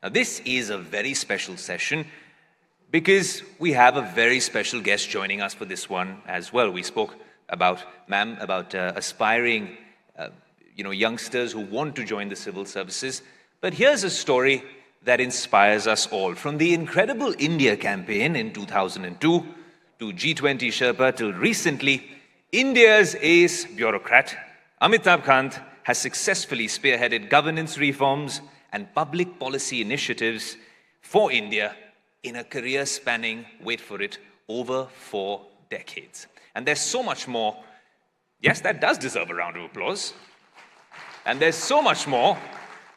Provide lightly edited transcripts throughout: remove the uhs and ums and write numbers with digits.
Now, this is a very special session because we have a very special guest joining us for this one as well. We spoke about, ma'am, about aspiring youngsters who want to join the civil services. But here's a story that inspires us all. From the incredible India campaign in 2002 to G20 Sherpa till recently, India's ace bureaucrat, Amitabh Kant, has successfully spearheaded governance reforms and public policy initiatives for India in a career spanning, wait for it, over 4 decades. And there's so much more. Yes, that does deserve a round of applause. And there's so much more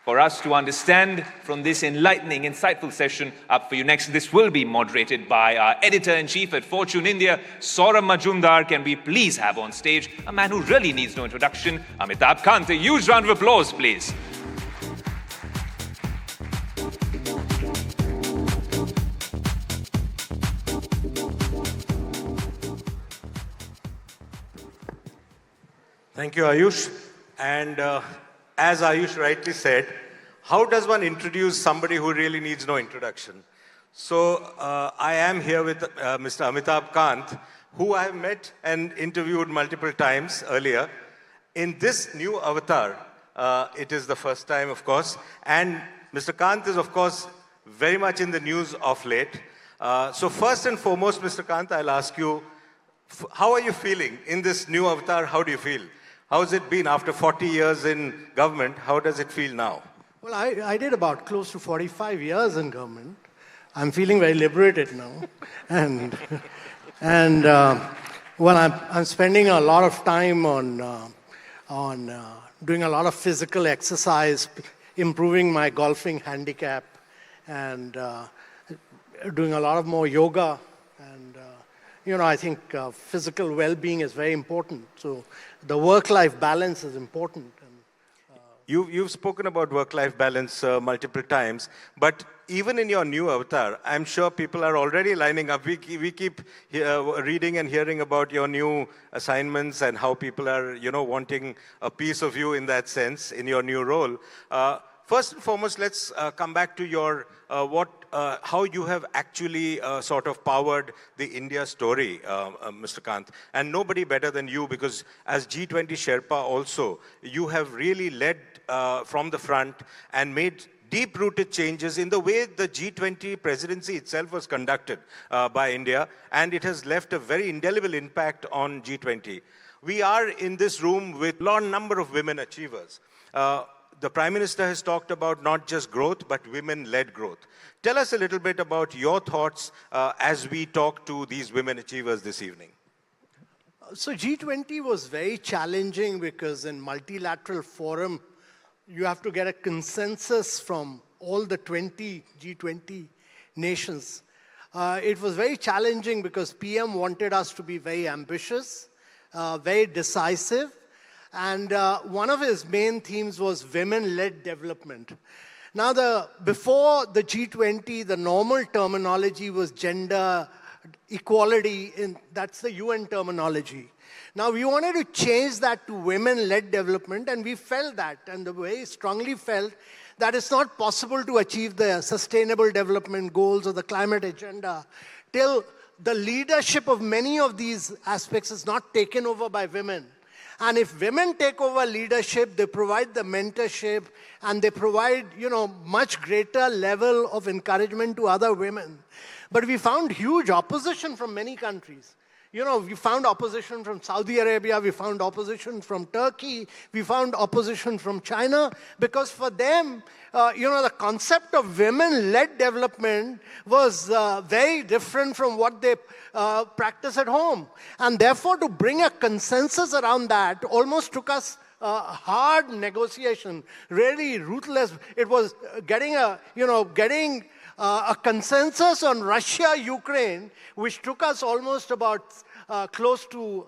for us to understand from this enlightening, insightful session up for you next. This will be moderated by our editor-in-chief at Fortune India, Sourav Majumdar. Can we please have on stage a man who really needs no introduction, Amitabh Kant. A huge round of applause, please. Thank you, Ayush. And as Ayush rightly said, how does one introduce somebody who really needs no introduction? So I am here with Mr. Amitabh Kant, who I have met and interviewed multiple times earlier. In this new avatar, it is the first time, of course. And Mr. Kant is, of course, very much in the news of late. So first and foremost, Mr. Kant, I'll ask you, how are you feeling in this new avatar? How do you feel? How has it been after 40 years in government? How does it feel now? Well, I did about close to 45 years in government. I'm feeling very liberated now. And well, I'm spending a lot of time on doing a lot of physical exercise, improving my golfing handicap, and doing a lot of more yoga. And I think physical well-being is very important. So the work-life balance is important. You've spoken about work-life balance multiple times, but even in your new avatar, I'm sure people are already lining up. We keep reading and hearing about your new assignments and how people are, wanting a piece of you in that sense, in your new role. First and foremost, let's come back to your how you have actually sort of powered the India story, Mr. Kant. And nobody better than you, because as G20 Sherpa also, you have really led from the front and made deep-rooted changes in the way the G20 presidency itself was conducted by India, and it has left a very indelible impact on G20. We are in this room with a large number of women achievers. The Prime Minister has talked about not just growth, but women-led growth. Tell us a little bit about your thoughts as we talk to these women achievers this evening. So G20 was very challenging because in multilateral forum, you have to get a consensus from all the G20 nations. It was very challenging because PM wanted us to be very ambitious, very decisive, and one of his main themes was women-led development. Now, before the G20, the normal terminology was gender equality, that's the UN terminology. Now, we wanted to change that to women-led development, and we felt that, and the very strongly felt that it's not possible to achieve the sustainable development goals or the climate agenda till the leadership of many of these aspects is not taken over by women. And if women take over leadership, they provide the mentorship, and they provide, much greater level of encouragement to other women. But we found huge opposition from many countries. We found opposition from Saudi Arabia, we found opposition from Turkey, we found opposition from China, because for them, the concept of women-led development was very different from what they practice at home. And therefore, to bring a consensus around that almost took us hard negotiation, really ruthless. It was getting a consensus on Russia-Ukraine, which took us almost about close to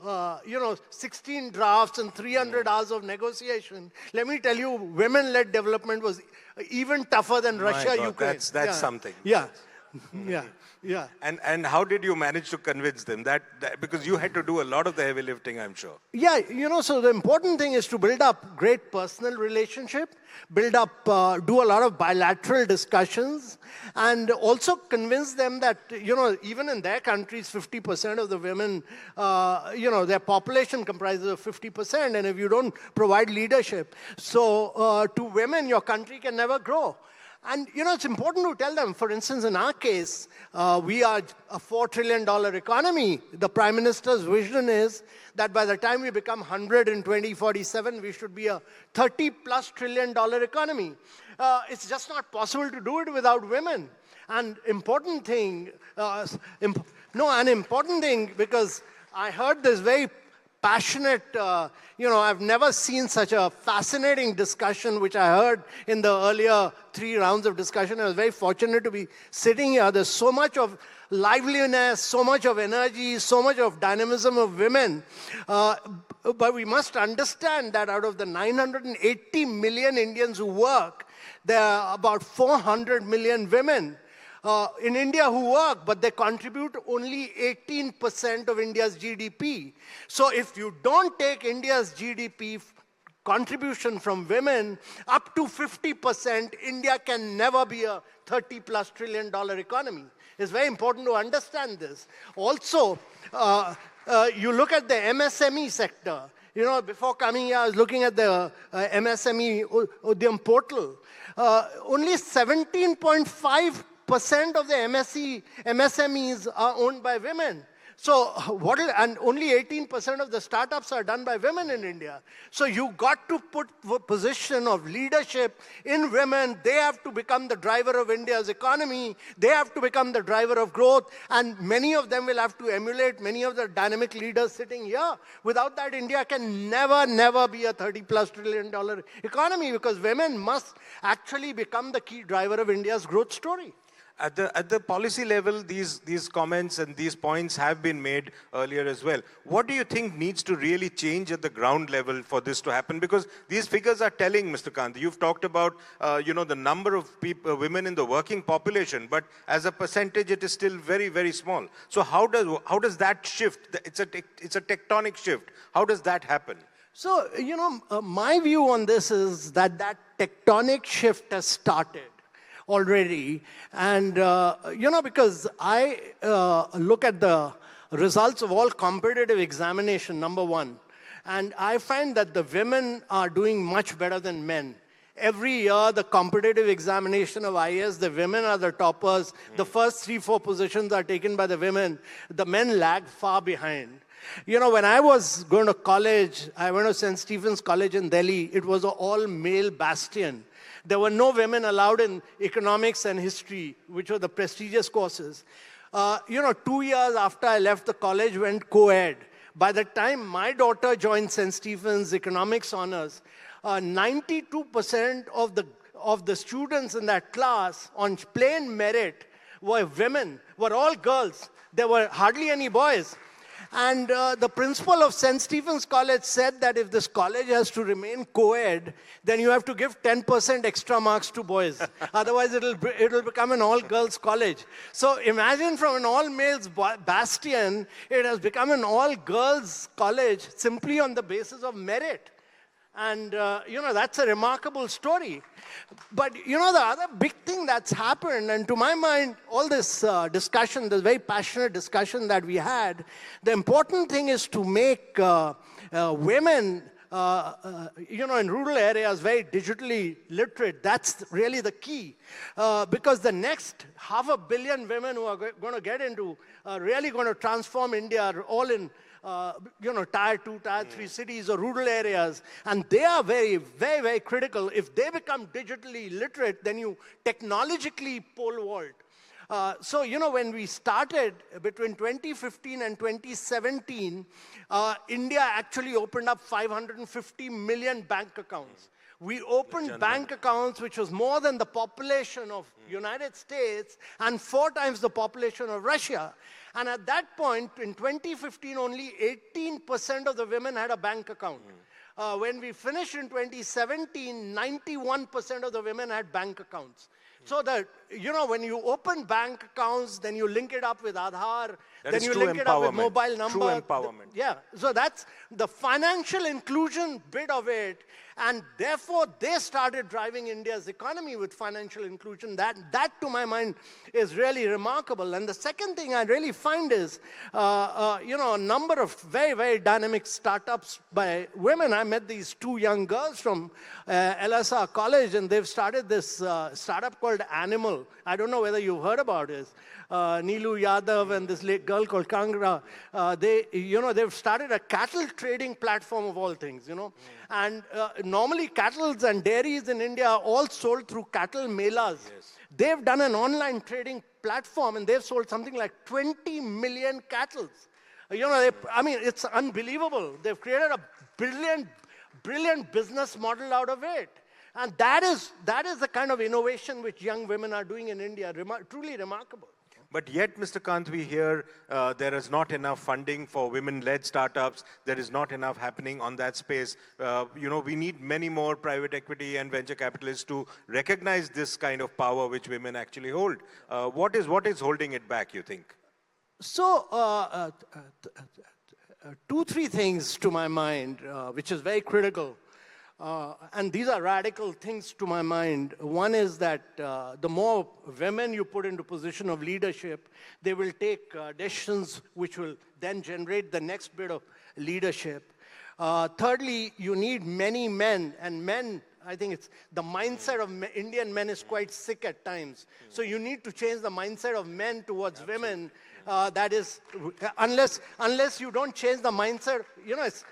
16 drafts and 300 hours of negotiation. Let me tell you, women-led development was even tougher than Russia-Ukraine. That's something. Yeah. Yeah, yeah. And how did you manage to convince them? Because you had to do a lot of the heavy lifting, I'm sure. Yeah, so the important thing is to build up great personal relationship, build up, do a lot of bilateral discussions, and also convince them that, even in their countries, 50% of the women, their population comprises of 50%, and if you don't provide leadership, so to women, your country can never grow. And, it's important to tell them, for instance, in our case, we are a $4 trillion economy. The Prime Minister's vision is that by the time we become 100 in 2047, we should be a $30+ trillion economy. It's just not possible to do it without women. And important thing, an important thing, because I heard this very passionate, I've never seen such a fascinating discussion, which I heard in the earlier 3 rounds of discussion. I was very fortunate to be sitting here. There's so much of liveliness, so much of energy, so much of dynamism of women. But we must understand that out of the 980 million Indians who work, there are about 400 million women in India who work, but they contribute only 18% of India's GDP. So if you don't take India's GDP contribution from women up to 50%, India can never be a $30+ trillion economy. It's very important to understand this. Also, you look at the MSME sector. Before coming here, I was looking at the MSME Udyam portal. Only 17.5% of the MSMEs are owned by women. So and only 18% of the startups are done by women in India. So you got to put the position of leadership in women. They have to become the driver of India's economy. They have to become the driver of growth. And many of them will have to emulate many of the dynamic leaders sitting here. Without that, India can never be a $30+ trillion economy, because women must actually become the key driver of India's growth story. At the policy level, these comments and these points have been made earlier as well. What do you think needs to really change at the ground level for this to happen? Because these figures are telling, Mr. Kant. You've talked about the number of women in the working population, but as a percentage, it is still very, very small. So how does that shift? It's a tectonic shift. How does that happen? So my view on this is that tectonic shift has started already. And, because I look at the results of all competitive examination, number one, and I find that the women are doing much better than men. Every year, the competitive examination of IAS, the women are the toppers. The first 3-4 positions are taken by the women. The men lag far behind. When I was going to college, I went to St. Stephen's College in Delhi. It was an all-male bastion. There were no women allowed in economics and history, which were the prestigious courses. 2 years after I left, the college went co-ed. By the time my daughter joined St. Stephen's Economics Honors, 92% of the students in that class on plain merit were women, were all girls. There were hardly any boys. And the principal of St. Stephen's College said that if this college has to remain co-ed, then you have to give 10% extra marks to boys. Otherwise, it'll become an all-girls college. So imagine from an all-males bastion, it has become an all-girls college simply on the basis of merit. And, that's a remarkable story. But, the other big thing that's happened, and to my mind, all this discussion, this very passionate discussion that we had, the important thing is to make women, in rural areas very digitally literate. That's really the key. Because the next 500 million women who are going to get into, really going to transform India are all in tier 2, tier 3 cities or rural areas. And they are very, very, very critical. If they become digitally literate, then you technologically pole vault. So, when we started between 2015 and 2017, India actually opened up 550 million bank accounts. We opened bank accounts which was more than the population of United States and 4 times the population of Russia. And at that point, in 2015, only 18% of the women had a bank account. When we finished in 2017, 91% of the women had bank accounts. So that, when you open bank accounts, then you link it up with Aadhaar, That then is you true link it up with empowerment. mobile number. True empowerment. Yeah, so that's the financial inclusion bit of it. And therefore, they started driving India's economy with financial inclusion. That to my mind, is really remarkable. And the second thing I really find is, a number of very, very dynamic startups by women. I met these two young girls from LSR College, and they've started this startup called Animal. I don't know whether you've heard about it. Neelu Yadav and this girl called Kangra, they've started a cattle trading platform of all things, And normally cattle and dairies in India are all sold through cattle melas. Yes. They've done an online trading platform and they've sold something like 20 million cattle. It's unbelievable. They've created a brilliant business model out of it. And that is the kind of innovation which young women are doing in India, truly remarkable. But yet, Mr. Kant, we hear there is not enough funding for women-led startups. There is not enough happening on that space. We need many more private equity and venture capitalists to recognize this kind of power which women actually hold. What is holding it back, you think? So, 2-3 things to my mind, which is very critical. And these are radical things to my mind. One is that the more women you put into position of leadership, they will take decisions which will then generate the next bit of leadership. Thirdly, you need many men, and men, I think it's the mindset of Indian men is quite sick at times. So you need to change the mindset of men towards women. That is, unless you don't change the mindset,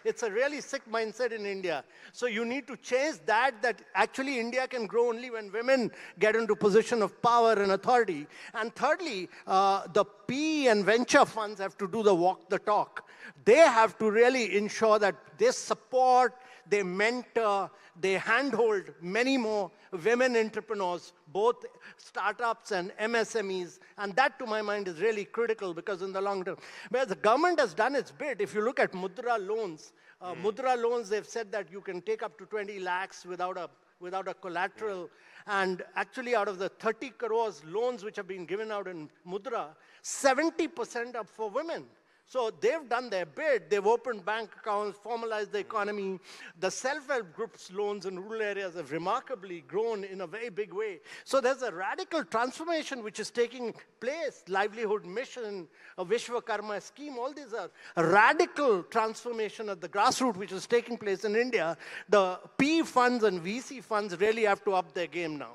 it's a really sick mindset in India. So you need to change that actually India can grow only when women get into position of power and authority. And thirdly, the PE and venture funds have to do the walk the talk. They have to really ensure that they support, they mentor, they handhold many more women entrepreneurs, both startups and MSMEs. And that, to my mind, is really critical because in the long term, where the government has done its bit, if you look at Mudra loans, they've said that you can take up to 20 lakhs without a collateral. And actually, out of the 30 crores loans which have been given out in Mudra, 70% are for women. So they've done their bit. They've opened bank accounts, formalized the economy. The self-help groups loans in rural areas have remarkably grown in a very big way. So there's a radical transformation which is taking place. Livelihood Mission, a Vishwakarma scheme, all these are a radical transformation at the grassroots which is taking place in India. The PE funds and VC funds really have to up their game now.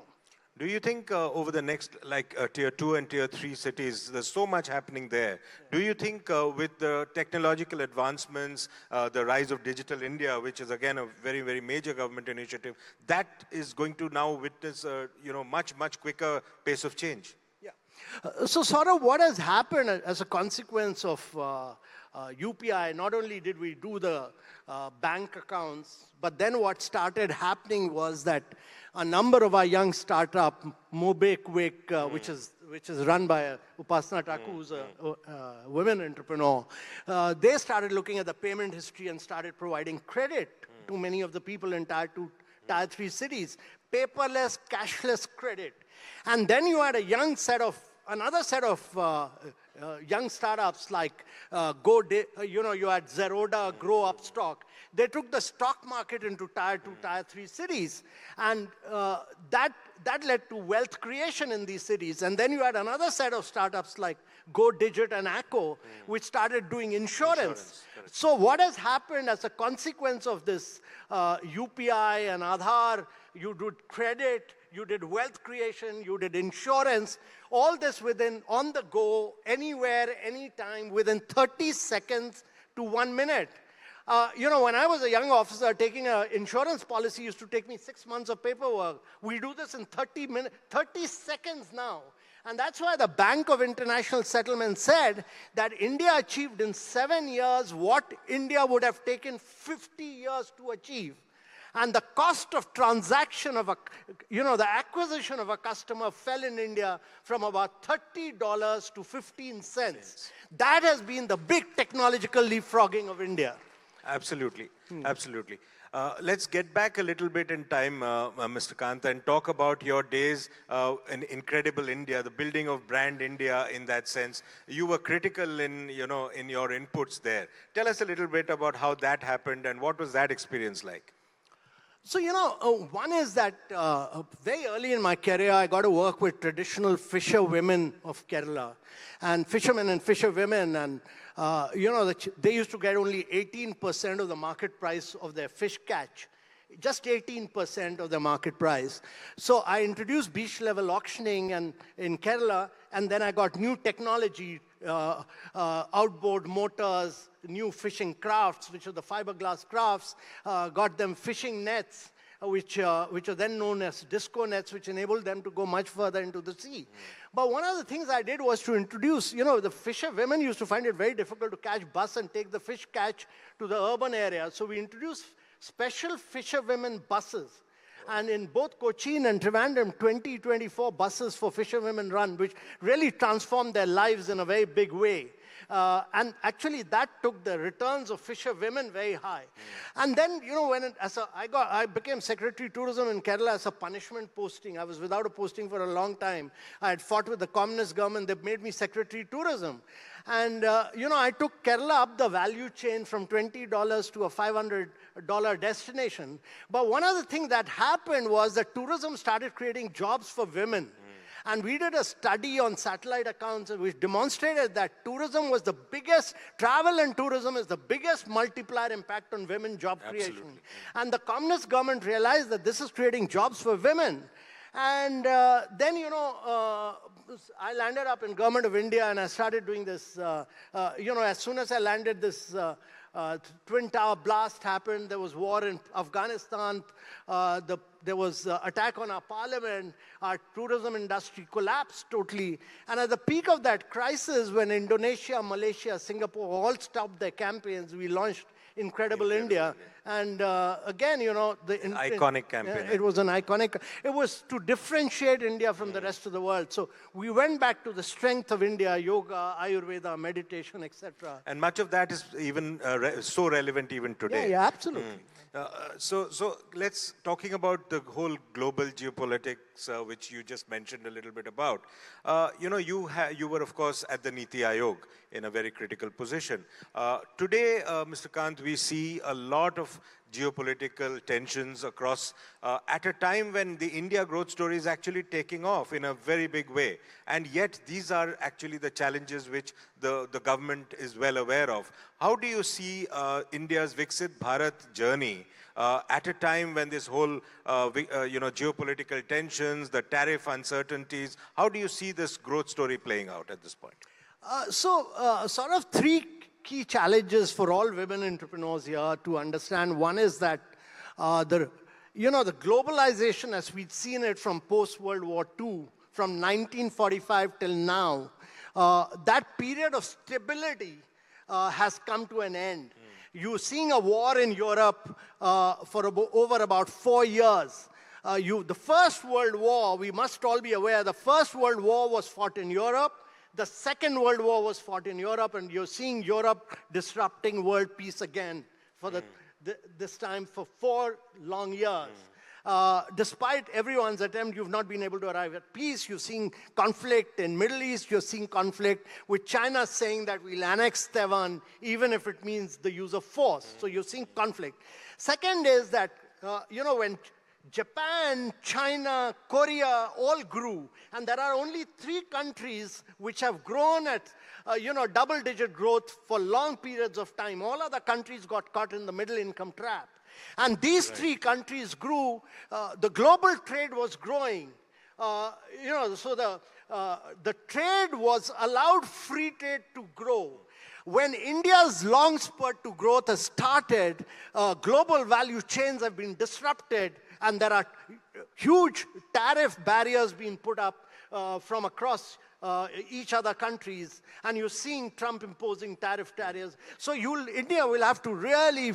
Do you think over the next, tier 2 and tier 3 cities, there's so much happening there. Do you think with the technological advancements, the rise of Digital India, which is again a very, very major government initiative, that is going to now witness a much quicker pace of change? Yeah. So Sourav, what has happened as a consequence of UPI, not only did we do the bank accounts, but then what started happening was that a number of our young startup, MobiKwik, which is run by Upasana Thakur, who's a women entrepreneur, they started looking at the payment history and started providing credit to many of the people in tier 2, tier 3 cities, paperless, cashless credit. And then you had another set of young startups like you had Zerodha, Grow Upstock. They took the stock market into tier 2, tier 3 cities. And that led to wealth creation in these cities. And then you had another set of startups like Go Digit and Acco, which started doing insurance. So what has happened as a consequence of this UPI and Aadhaar, you did credit, you did wealth creation, you did insurance, all this within, on the go, anywhere, anytime, within 30 seconds to 1 minute. When I was a young officer, taking an insurance policy used to take me 6 months of paperwork. We do this in 30 seconds now. And that's why the Bank of International Settlement said that India achieved in 7 years what India would have taken 50 years to achieve. And the cost of transaction of the acquisition of a customer fell in India from about $30 to 15 cents. That has been the big technological leapfrogging of India. Absolutely, absolutely. Let's get back a little bit in time, Mr. Kant, and talk about your days in Incredible India, the building of brand India in that sense. You were critical in, in your inputs there. Tell us a little bit about how that happened and what was that experience like? So, one is that very early in my career, I got to work with traditional fisher women of Kerala, and fishermen and fisher women, and, they used to get only 18% of the market price of their fish catch. Just 18% of the market price. So I introduced beach level auctioning in Kerala, and then I got new technology, outboard motors, new fishing crafts, which are the fiberglass crafts, got them fishing nets, which are then known as disco nets, which enabled them to go much further into the sea. But one of the things I did was to introduce, the fisher women used to find it very difficult to catch bus and take the fish catch to the urban area. So we introduced special fisherwomen buses. And in both Cochin and Trivandrum, 24 buses for fisherwomen run, which really transformed their lives in a very big way. And actually, that took the returns of fisherwomen very high. And then, I became Secretary Tourism in Kerala as a punishment posting. I was without a posting for a long time. I had fought with the communist government. They made me Secretary Tourism. And, I took Kerala up the value chain from $20 to a $500 destination. But one other thing that happened was that tourism started creating jobs for women. And we did a study on satellite accounts which demonstrated that tourism was the biggest, travel and tourism is the biggest multiplier impact on women job creation. Absolutely. And the communist government realized that this is creating jobs for women. And then, I landed up in Government of India and I started doing this, as soon as I landed, this Twin Tower blast happened. There was war in Afghanistan. There was attack on our parliament. Our tourism industry collapsed totally. And at the peak of that crisis, when Indonesia, Malaysia, Singapore all stopped their campaigns, we launched Incredible India. And again, the iconic campaign. It was an iconic. It was to differentiate India from the rest of the world. So we went back to the strength of India: yoga, Ayurveda, meditation, etc. And much of that is even so relevant even today. Yeah, absolutely. So let's talking about the whole global geopolitics, which you just mentioned a little bit about. You were of course at the NITI Aayog in a very critical position. Today, Mr. Kant, we see a lot of geopolitical tensions across at a time when the India growth story is actually taking off in a very big way. And yet these are actually the challenges which the government is well aware of. How do you see India's Viksit Bharat journey at a time when this whole geopolitical tensions, the tariff uncertainties, how do you see this growth story playing out at this point? Sort of three key challenges for all women entrepreneurs here to understand. One is that the globalization as we'd seen it from post-World War II, from 1945 till now, that period of stability has come to an end. You're seeing a war in Europe for over about 4 years. The First World War, we must all be aware, the First World War was fought in Europe. The Second World War was fought in Europe, and you're seeing Europe disrupting world peace again for this time for 4 long years. Despite everyone's attempt, you've not been able to arrive at peace. You're seeing conflict in Middle East. You're seeing conflict with China saying that we'll annex Taiwan, even if it means the use of force. So you're seeing conflict. Second is that, when Japan, China, Korea all grew, and there are only 3 countries which have grown at, double-digit growth for long periods of time. All other countries got caught in the middle income trap. And these 3 countries grew. The global trade was growing. So the trade was allowed free trade to grow. When India's long spurt to growth has started, global value chains have been disrupted, and there are huge tariff barriers being put up from across each other countries, and you're seeing Trump imposing tariff barriers. So India will have to really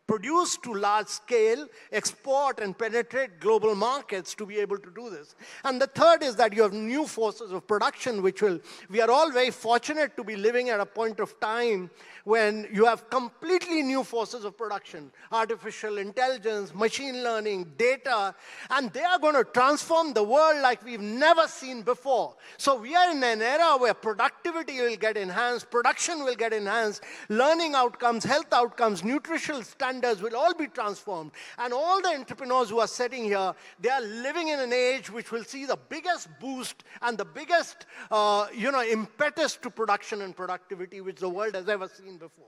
produce to large scale, export and penetrate global markets to be able to do this. And the third is that you have new forces of production, we are all very fortunate to be living at a point of time when you have completely new forces of production, artificial intelligence, machine learning, data, and they are going to transform the world like we've never seen before. So we are in an era where productivity will get enhanced, production will get enhanced, learning outcomes, health outcomes, nutritional standards will all be transformed. And all the entrepreneurs who are sitting here, they are living in an age which will see the biggest boost and the biggest impetus to production and productivity which the world has ever seen before.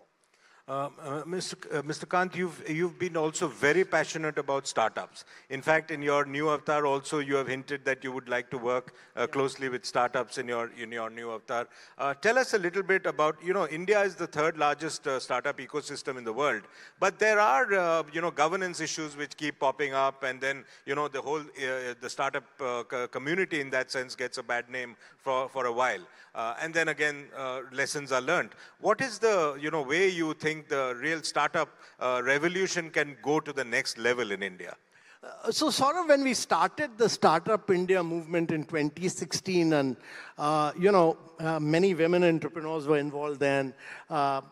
Mr. Kant, you've been also very passionate about startups. In fact, in your new avatar also, you have hinted that you would like to work closely with startups in your new avatar. Tell us a little bit about, India is the third largest startup ecosystem in the world, but there are, governance issues which keep popping up, and then, the whole, the startup community in that sense gets a bad name for a while. And then again, lessons are learned. What is the, way you think the real startup revolution can go to the next level in India? So Sourav, when we started the Startup India movement in 2016, and many women entrepreneurs were involved then, the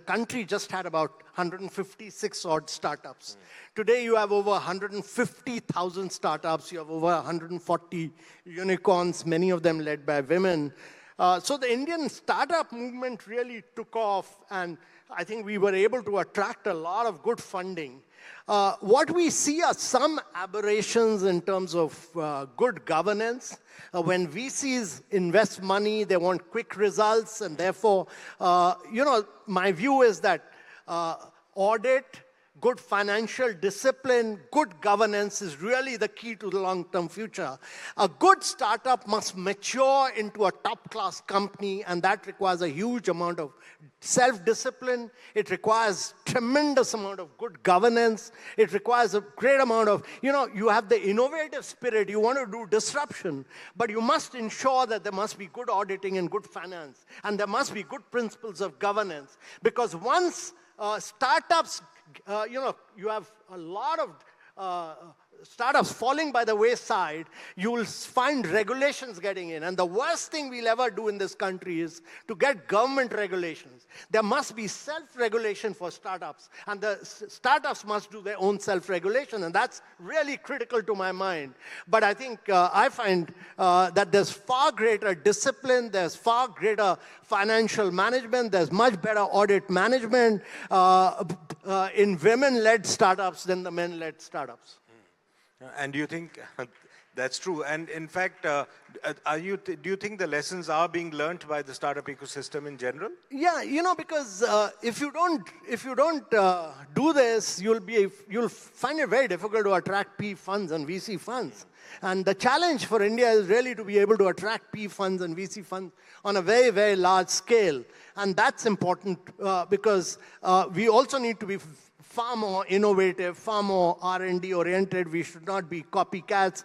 country just had about 156 odd startups. Today you have over 150,000 startups, you have over 140 unicorns, many of them led by women. So the Indian startup movement really took off, and I think we were able to attract a lot of good funding. What we see are some aberrations in terms of good governance. When VCs invest money, they want quick results, and therefore, my view is that audit, good financial discipline, good governance is really the key to the long-term future. A good startup must mature into a top-class company, and that requires a huge amount of self-discipline. It requires tremendous amount of good governance. It requires a great amount of, you have the innovative spirit, you want to do disruption, but you must ensure that there must be good auditing and good finance, and there must be good principles of governance, because once startups, you have a lot of startups falling by the wayside, you will find regulations getting in. And the worst thing we'll ever do in this country is to get government regulations. There must be self-regulation for startups, and the startups must do their own self-regulation, and that's really critical to my mind. But I think I find that there's far greater discipline, there's far greater financial management, there's much better audit management in women-led startups than the men-led startups. And do you think that's true? And in fact, do you think the lessons are being learnt by the startup ecosystem in general? Yeah, because if you don't do this, you'll find it very difficult to attract PE funds and VC funds. And the challenge for India is really to be able to attract PE funds and VC funds on a very, very large scale. And that's important because we also need to be far more innovative, far more R&D oriented. We should not be copycats.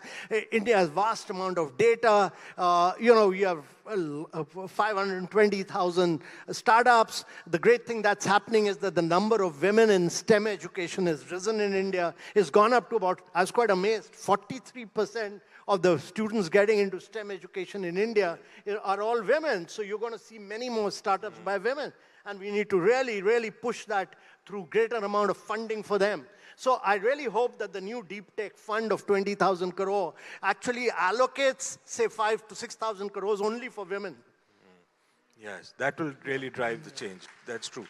India has vast amount of data. We have 520,000 startups. The great thing that's happening is that the number of women in STEM education has risen in India. It's gone up to about, I was quite amazed, 43% of the students getting into STEM education in India are all women. So you're going to see many more startups by women. And we need to really, really push that through greater amount of funding for them. So I really hope that the new deep tech fund of 20,000 crore actually allocates, say, 5,000 to 6,000 crores only for women. Yes, that will really drive the change. That's true.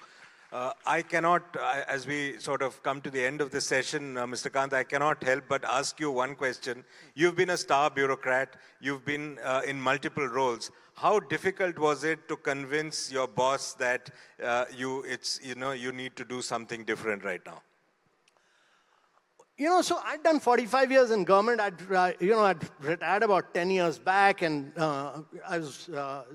I cannot, as we sort of come to the end of this session, Mr. Kant, I cannot help but ask you one question. You've been a star bureaucrat. You've been in multiple roles. How difficult was it to convince your boss that you need to do something different right now? So I'd done 45 years in government. I'd retired about 10 years back, and I was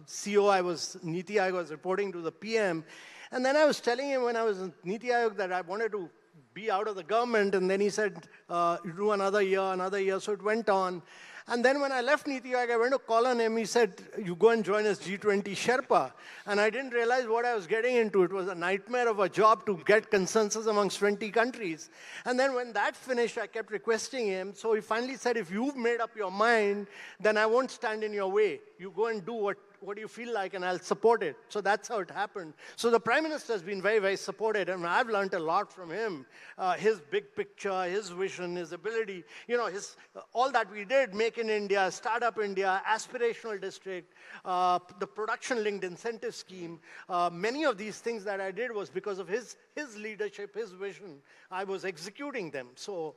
CEO. I was NITI. I was reporting to the PM. And then I was telling him when I was in NITI Aayog that I wanted to be out of the government, and then he said, do another year. So it went on. And then when I left NITI Aayog, I went to call on him. He said, you go and join us G20 Sherpa. And I didn't realize what I was getting into. It was a nightmare of a job to get consensus amongst 20 countries. And then when that finished, I kept requesting him. So he finally said, if you've made up your mind, then I won't stand in your way. You go and do what you feel like, and I'll support it. So that's how it happened. So the Prime Minister has been very, very supportive, and I've learned a lot from him. His big picture, his vision, his ability, all that we did, Make in India, Startup India, Aspirational District, the production-linked incentive scheme, many of these things that I did was because of his leadership, his vision. I was executing them. So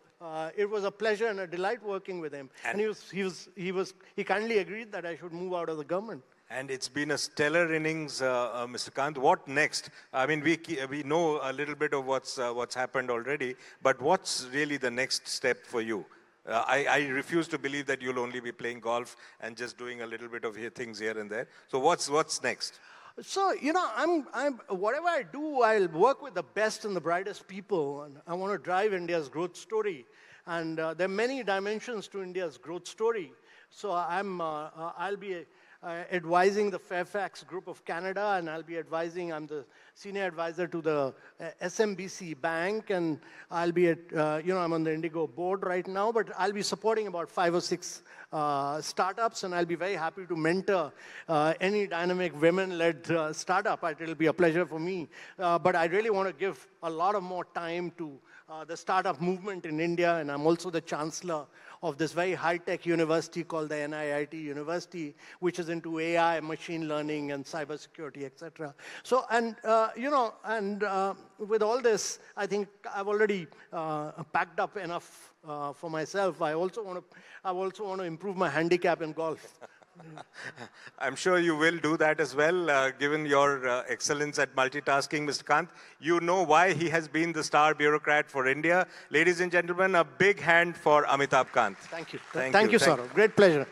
it was a pleasure and a delight working with him. And he kindly agreed that I should move out of the government. And it's been a stellar innings, Mr. Kant. What next? I mean, we know a little bit of what's happened already, but what's really the next step for you? I refuse to believe that you'll only be playing golf and just doing a little bit of things here and there. So what's next? So, whatever I do, I'll work with the best and the brightest people. And I want to drive India's growth story. And there are many dimensions to India's growth story. So I'll be advising the Fairfax Group of Canada, and I'm the senior advisor to the SMBC Bank, and I'll be I'm on the Indigo board right now, but I'll be supporting about 5 or 6 startups, and I'll be very happy to mentor any dynamic women-led startup. It'll be a pleasure for me. But I really want to give a lot of more time to the startup movement in India, and I'm also the chancellor of this very high-tech university called the NITI University, which is into AI, machine learning, and cybersecurity, etc. So, with all this, I think I've already packed up enough for myself. I also want to improve my handicap in golf. I'm sure you will do that as well, given your excellence at multitasking, Mr. Kant. You know why he has been the star bureaucrat for India. Ladies and gentlemen, a big hand for Amitabh Kant. Thank you. Thank you, Sourav. Great pleasure.